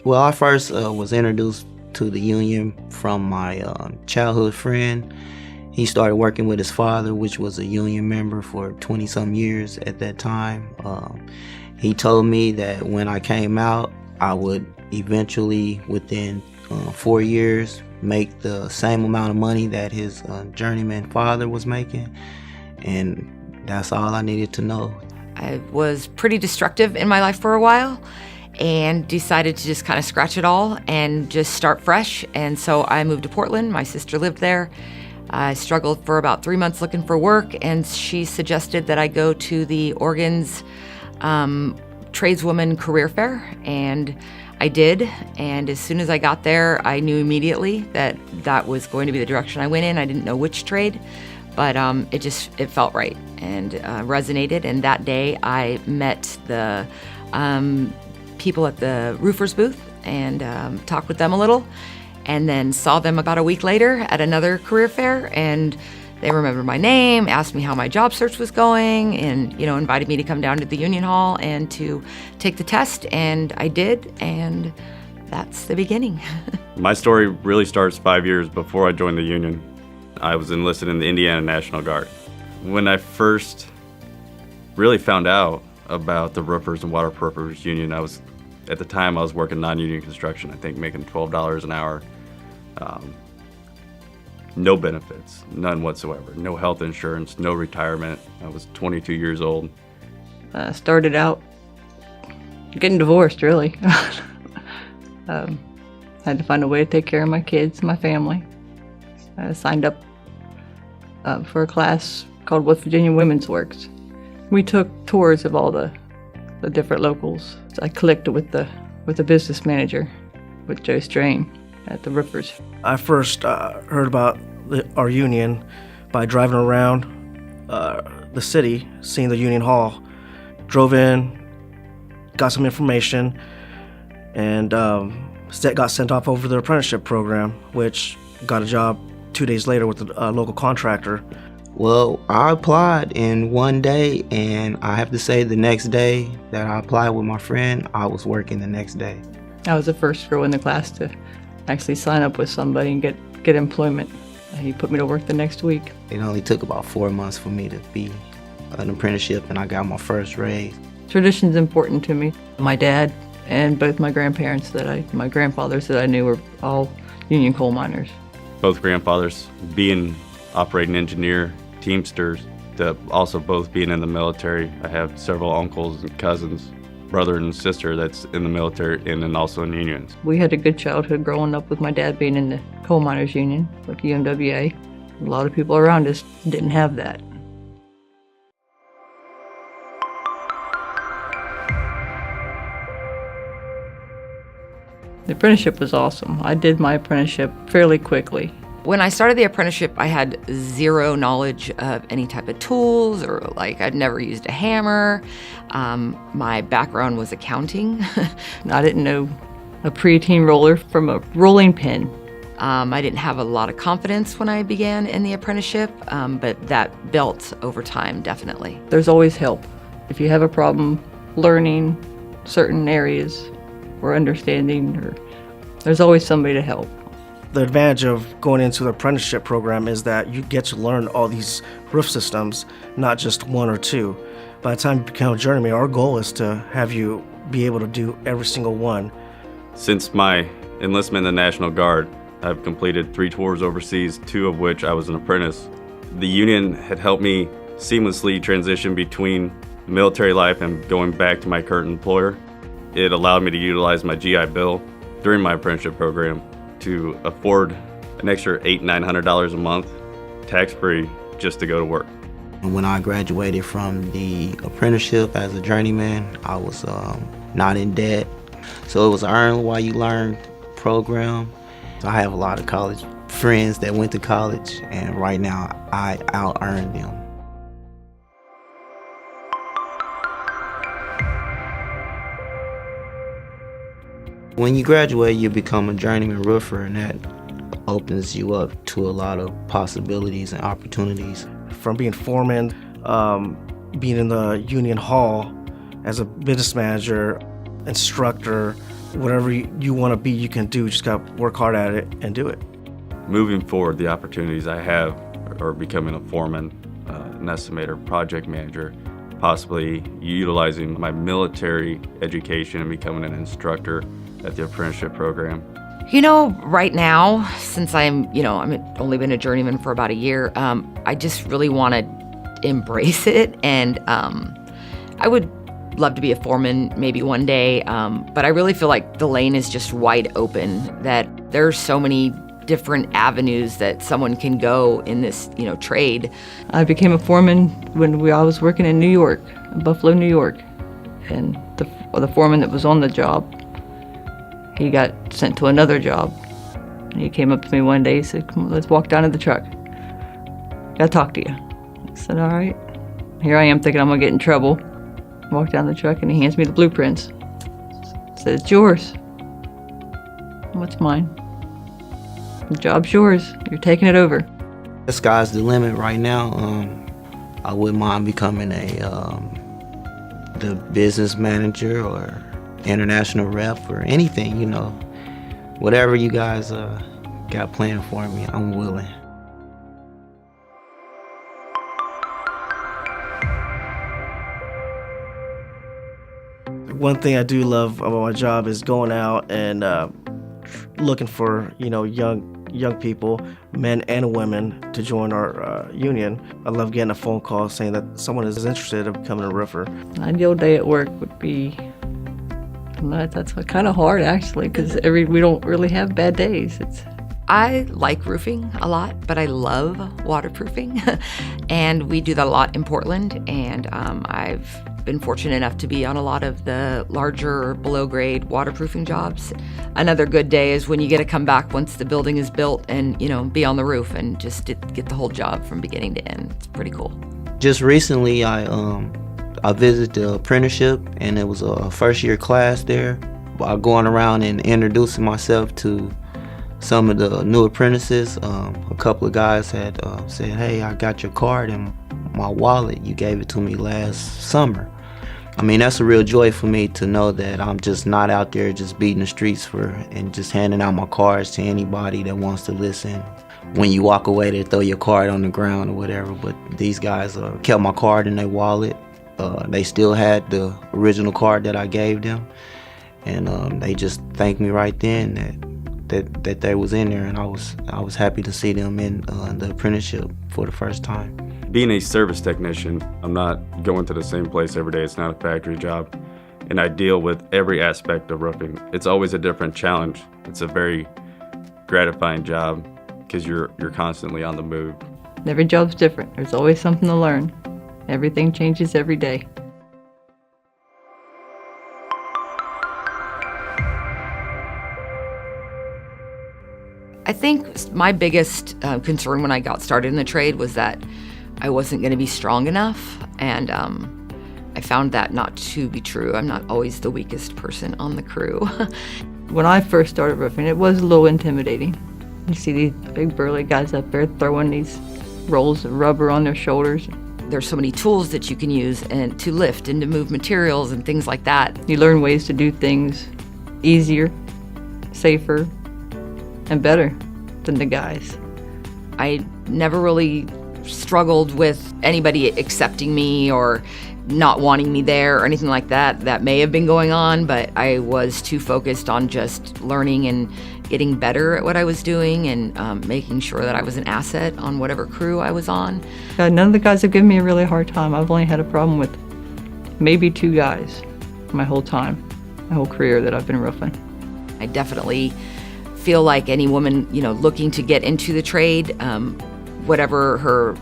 Well, I first was introduced to the union from my childhood friend. He started working with his father, which was a union member for 20-some years at that time. He told me that when I came out, I would eventually, within 4 years, make the same amount of money that his journeyman father was making. And that's all I needed to know. I was pretty destructive in my life for a while and decided to just kind of scratch it all and just start fresh. And so I moved to Portland. My sister lived there. I struggled for about 3 months looking for work, and she suggested that I go to the Oregon's tradeswoman career fair, and I did. And as soon as I got there, I knew immediately that that was going to be the direction I went in. I didn't know which trade, but it felt right and resonated. And that day I met the people at the roofer's booth and talked with them a little, and then saw them about a week later at another career fair, and they remembered my name, asked me how my job search was going, and invited me to come down to the union hall and to take the test, and I did, and that's the beginning. My story really starts 5 years before I joined the union. I was enlisted in the Indiana National Guard. When I first really found out about the roofers and waterproofers union, at the time I was working non-union construction, I think making $12 an hour. No benefits, none whatsoever. No health insurance, no retirement. I was 22 years old. Started out getting divorced, really. Had to find a way to take care of my kids, my family. I signed up for a class called West Virginia Women's Works. We took tours of all the different locals. I clicked with the business manager, with Joe Strain at the Roofers. I first heard about our union by driving around the city, seeing the union hall. Drove in, got some information, and got sent off over the apprenticeship program, which got a job 2 days later with a local contractor. Well, I applied in one day, and I have to say the next day that I applied with my friend, I was working the next day. I was the first girl in the class to actually sign up with somebody and get employment. He put me to work the next week. It only took about 4 months for me to be an apprenticeship, and I got my first raise. Tradition's important to me. My dad and both my grandparents my grandfathers that I knew were all union coal miners. Both grandfathers being operating engineer, Teamsters, also both being in the military. I have several uncles and cousins, brother and sister that's in the military and then also in unions. We had a good childhood growing up with my dad being in the coal miners union, like UMWA. A lot of people around us didn't have that. The apprenticeship was awesome. I did my apprenticeship fairly quickly. When I started the apprenticeship, I had zero knowledge of any type of tools, or I'd never used a hammer. My background was accounting. I didn't know a pre-teen roller from a rolling pin. I didn't have a lot of confidence when I began in the apprenticeship, but that built over time, definitely. There's always help. If you have a problem learning certain areas or understanding, there's always somebody to help. The advantage of going into the apprenticeship program is that you get to learn all these roof systems, not just one or two. By the time you become a journeyman, our goal is to have you be able to do every single one. Since my enlistment in the National Guard, I've completed 3 tours overseas, 2 of which I was an apprentice. The union had helped me seamlessly transition between military life and going back to my current employer. It allowed me to utilize my GI Bill during my apprenticeship program to afford an extra $800-900 a month, tax-free, just to go to work. When I graduated from the apprenticeship as a journeyman, I was not in debt. So it was an earn while you learn program. So I have a lot of college friends that went to college, and right now I out-earn them. When you graduate, you become a journeyman roofer, and that opens you up to a lot of possibilities and opportunities. From being foreman, being in the union hall as a business manager, instructor, whatever you want to be, you can do. Just got to work hard at it and do it. Moving forward, the opportunities I have are becoming a foreman, an estimator, project manager, possibly utilizing my military education and becoming an instructor at the apprenticeship program. Right now, since I'm only been a journeyman for about a year, I just really want to embrace it. And I would love to be a foreman maybe one day, but I really feel like the lane is just wide open, that there's so many different avenues that someone can go in this, trade. I became a foreman when I was working in New York, Buffalo, New York. And the foreman that was on the job, he got sent to another job. And he came up to me one day, he said, "Come on, let's walk down to the truck. Gotta talk to you." I said, "All right." Here I am thinking I'm gonna get in trouble. Walk down the truck and he hands me the blueprints. Said, "It's yours." "What's mine?" "The job's yours. You're taking it over." The sky's the limit right now. I wouldn't mind becoming the business manager or international rep or anything, whatever you guys got planned for me, I'm willing. One thing I do love about my job is going out and looking for young people, men and women, to join our union. I love getting a phone call saying that someone is interested in becoming a roofer. An ideal day at work would be, that's kind of hard actually, because we don't really have bad days. I like roofing a lot, but I love waterproofing. And we do that a lot in Portland. And I've been fortunate enough to be on a lot of the larger below grade waterproofing jobs. Another good day is when you get to come back once the building is built and, be on the roof and just get the whole job from beginning to end. It's pretty cool. Just recently, I visited the Apprenticeship, and it was a first year class there. By going around and introducing myself to some of the new apprentices, a couple of guys had said, "Hey, I got your card in my wallet. You gave it to me last summer." I mean, that's a real joy for me to know that I'm just not out there just beating the streets and just handing out my cards to anybody that wants to listen. When you walk away, they throw your card on the ground or whatever, but these guys kept my card in their wallet. They still had the original card that I gave them, and they just thanked me right then that they was in there, and I was happy to see them in the apprenticeship for the first time. Being a service technician, I'm not going to the same place every day. It's not a factory job, and I deal with every aspect of roofing. It's always a different challenge. It's a very gratifying job because you're constantly on the move. Every job's different. There's always something to learn. Everything changes every day. I think my biggest concern when I got started in the trade was that I wasn't going to be strong enough, and I found that not to be true. I'm not always the weakest person on the crew. When I first started roofing, it was a little intimidating. You see these big burly guys up there throwing these rolls of rubber on their shoulders. There's so many tools that you can use and to lift and to move materials and things like that. You learn ways to do things easier, safer, and better than the guys. I never really struggled with anybody accepting me or not wanting me there or anything like that. That may have been going on, but I was too focused on just learning and getting better at what I was doing and making sure that I was an asset on whatever crew I was on. None of the guys have given me a really hard time. I've only had a problem with maybe 2 guys my whole time, my whole career that I've been roofing. I definitely feel like any woman, looking to get into the trade, whatever her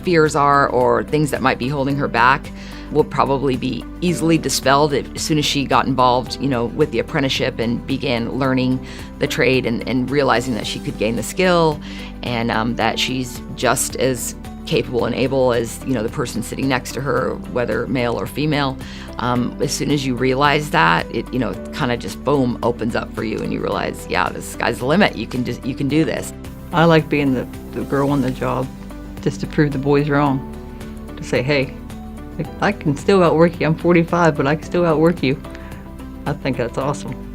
fears are or things that might be holding her back will probably be easily dispelled as soon as she got involved, with the apprenticeship and began learning the trade and realizing that she could gain the skill and that she's just as capable and able as, the person sitting next to her, whether male or female. As soon as you realize that, it kind of just boom opens up for you and you realize, yeah, the sky's the limit. You can do this. I like being the girl on the job just to prove the boys wrong. To say, hey, I can still outwork you. I'm 45, but I can still outwork you. I think that's awesome.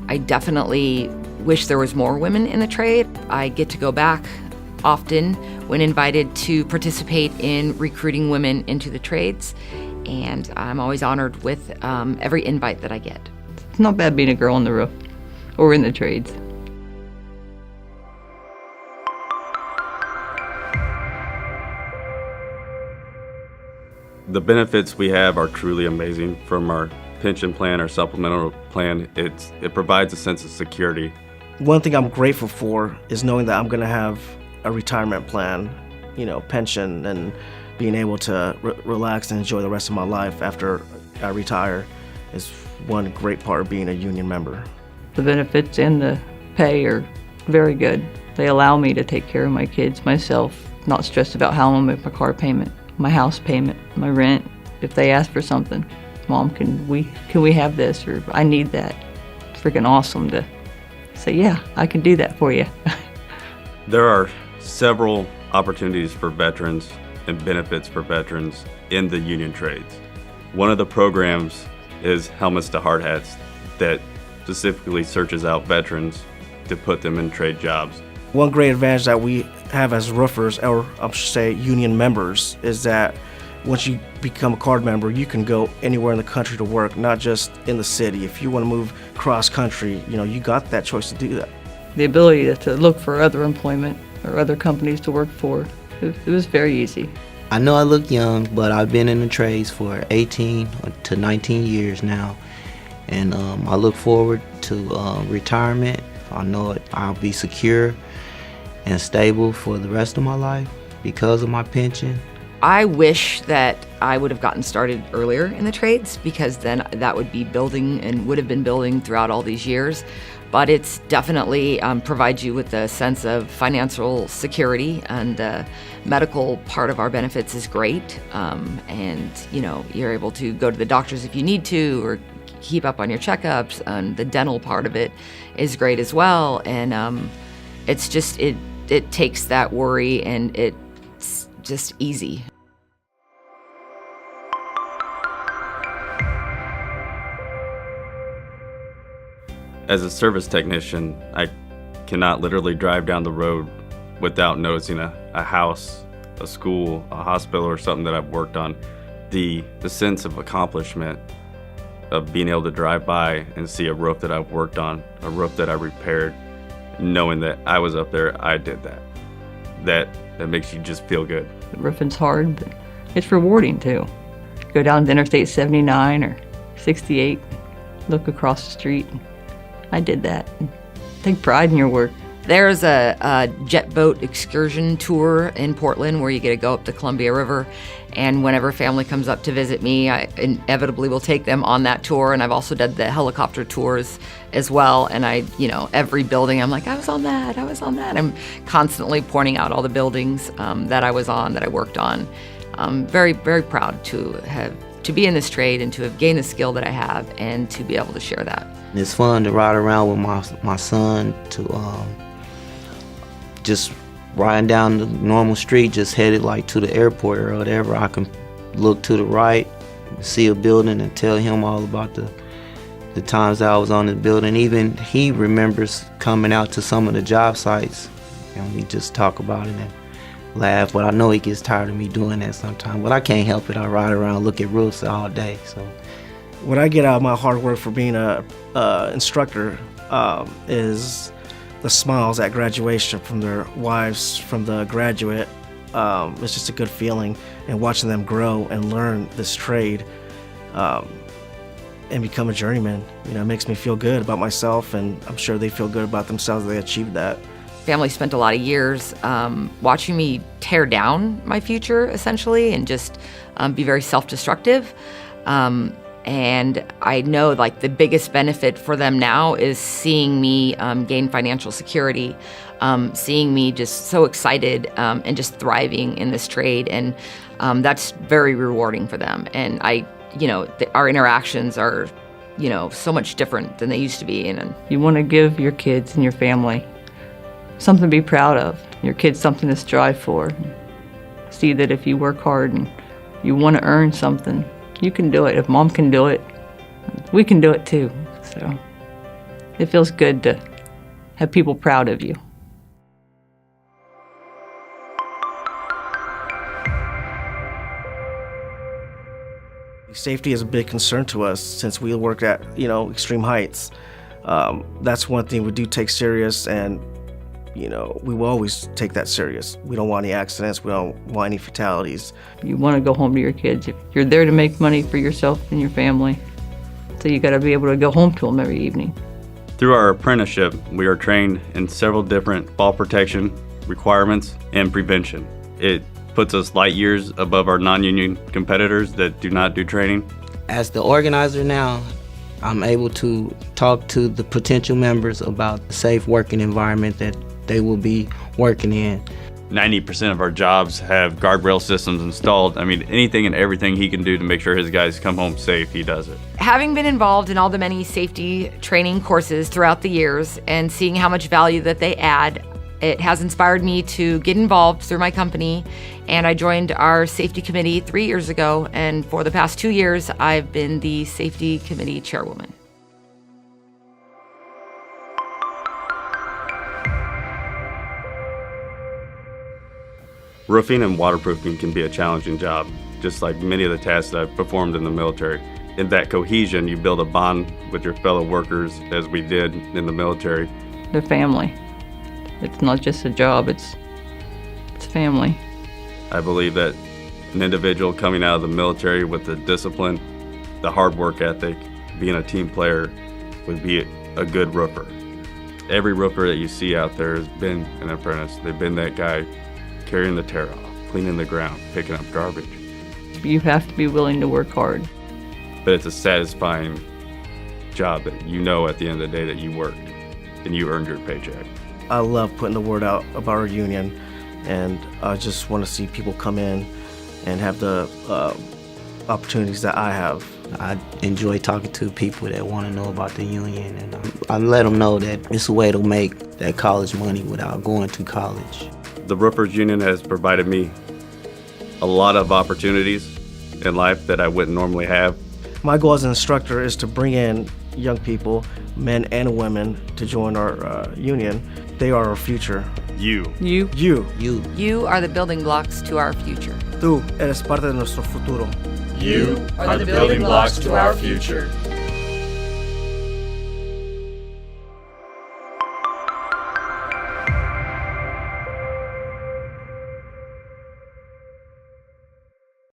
I definitely wish there was more women in the trade. I get to go back often when invited to participate in recruiting women into the trades, and I'm always honored with every invite that I get. It's not bad being a girl on the roof or in the trades. The benefits we have are truly amazing. From our pension plan, our supplemental plan, it provides a sense of security. One thing I'm grateful for is knowing that I'm going to have a retirement plan, pension, and being able to relax and enjoy the rest of my life after I retire is one great part of being a union member. The benefits and the pay are very good. They allow me to take care of my kids myself, not stressed about how I'm going to make my car payment, my house payment, my rent. If they ask for something, Mom, can we have this, or I need that. It's freaking awesome to say, yeah, I can do that for you. There are several opportunities for veterans and benefits for veterans in the union trades. One of the programs is Helmets to Hard Hats that specifically searches out veterans to put them in trade jobs. One great advantage that we have as roofers, or I should say union members, is that once you become a card member, you can go anywhere in the country to work, not just in the city. If you want to move cross country, you got that choice to do that. The ability to look for other employment or other companies to work for, it was very easy. I know I look young, but I've been in the trades for 18 to 19 years now, and I look forward to retirement. I know I'll be secure and stable for the rest of my life because of my pension. I wish that I would have gotten started earlier in the trades, because then that would be building and would have been building throughout all these years. But it's definitely provides you with a sense of financial security, and the medical part of our benefits is great. And you're able to go to the doctors if you need to, or keep up on your checkups. And the dental part of it is great as well. And it's just it takes that worry, and it's just easy. As a service technician, I cannot literally drive down the road without noticing a house, a school, a hospital, or something that I've worked on. The sense of accomplishment of being able to drive by and see a roof that I've worked on, a roof that I repaired, knowing that I was up there, I did that. That makes you just feel good. The roofing's hard, but it's rewarding too. Go down to Interstate 79 or 68, look across the street. I did that. Take pride in your work. There's a jet boat excursion tour in Portland where you get to go up the Columbia River, and whenever family comes up to visit me, I inevitably will take them on that tour. And I've also done the helicopter tours as well, and every building I'm like, I was on that. I'm constantly pointing out all the buildings that I was on, that I worked on. I'm very, very proud to be in this trade and to have gained the skill that I have, and to be able to share that. It's fun to ride around with my son, to just riding down the normal street, just headed to the airport or whatever. I can look to the right, see a building, and tell him all about the times that I was on the building. Even he remembers coming out to some of the job sites, and we just talk about it and laugh. But I know he gets tired of me doing that sometimes, but I can't help it. I ride around, look at roofs all day. So what I get out of my hard work for being a instructor is the smiles at graduation from their wives, from the graduate. It's just a good feeling, and watching them grow and learn this trade and become a journeyman. It makes me feel good about myself, and I'm sure they feel good about themselves that they achieved that. Family spent a lot of years watching me tear down my future, essentially, and just be very self-destructive. And I know the biggest benefit for them now is seeing me gain financial security, seeing me just so excited and just thriving in this trade. And that's very rewarding for them. And our interactions are, so much different than they used to be. And You want to give your kids and your family something to be proud of, your kids something to strive for. See that if you work hard and you want to earn something, you can do it. If Mom can do it, we can do it too. So it feels good to have people proud of you. Safety is a big concern to us since we work at, extreme heights. That's one thing we do take serious, and, we will always take that serious. We don't want any accidents. We don't want any fatalities. You want to go home to your kids. You're there to make money for yourself and your family, so you got to be able to go home to them every evening. Through our apprenticeship, we are trained in several different fall protection requirements and prevention. It puts us light years above our non-union competitors that do not do training. As the organizer now, I'm able to talk to the potential members about the safe working environment that they will be working in. 90% of our jobs have guardrail systems installed. I mean, anything and everything he can do to make sure his guys come home safe, he does it. Having been involved in all the many safety training courses throughout the years and seeing how much value that they add, it has inspired me to get involved through my company, and I joined our safety committee 3 years ago, and for the past 2 years, I've been the safety committee chairwoman. Roofing and waterproofing can be a challenging job, just like many of the tasks that I've performed in the military. In that cohesion, you build a bond with your fellow workers, as we did in the military. They're family. It's not just a job, it's family. I believe that an individual coming out of the military with the discipline, the hard work ethic, being a team player, would be a good roofer. Every roofer that you see out there has been an apprentice. They've been that guy carrying the tear off, cleaning the ground, picking up garbage. You have to be willing to work hard. But it's a satisfying job that you know at the end of the day that you worked and you earned your paycheck. I love putting the word out about our union, and I just want to see people come in and have the opportunities that I have. I enjoy talking to people that want to know about the union, and I let them know that it's a way to make that college money without going to college. The Roofers Union has provided me a lot of opportunities in life that I wouldn't normally have. My goal as an instructor is to bring in young people, men and women, to join our union. They are our future. You. You are the building blocks to our future. Tú eres parte de nuestro futuro. You are the building blocks to our future.